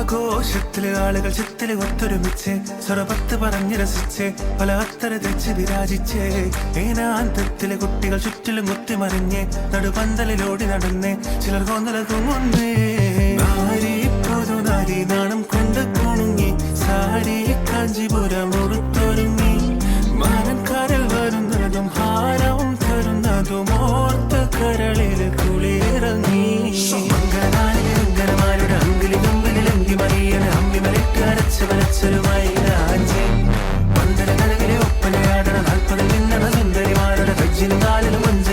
ആഘോഷത്തില് ആളുകൾ ചിത്തില് ഒത്തൊരുമിച്ച് സ്വരപത്ത് പറഞ്ഞ് രസിച്ച് പല അത്തര തെച്ച് വിരാജിച്ച് ഏനാന്തത്തിലെ കുട്ടികൾ ചുറ്റിലും കുത്തിമറിഞ്ഞ് നടുപന്തലിലോടി നടന്ന് ചിലർ കൊന്നല തൂങ്ങുന്നേ നാരി നാണം കൊണ്ട് കുണുങ്ങി സാരി കാഞ്ചിപുരം ഉടുത്തൊരുങ്ങി മാനക്കാരിൽ വരുന്നതും ഹാരവും തരുന്നതും ഓർത്ത് കരളിൽ കുളിയിറങ്ങി അങ്കരമാരുടെ അങ്കിലി കമ്പിലിൽ അങ്കി മറിയണ അമ്മി മലിട്ട് അരച്ച് വരച്ചൊരുമായി രാജി പന്തല കനവിലെ ഒപ്പനയാടണ 40 മിന്നണ സുന്ദരിമാരുടെ കജ്ജിലും കാലിലും മഞ്ച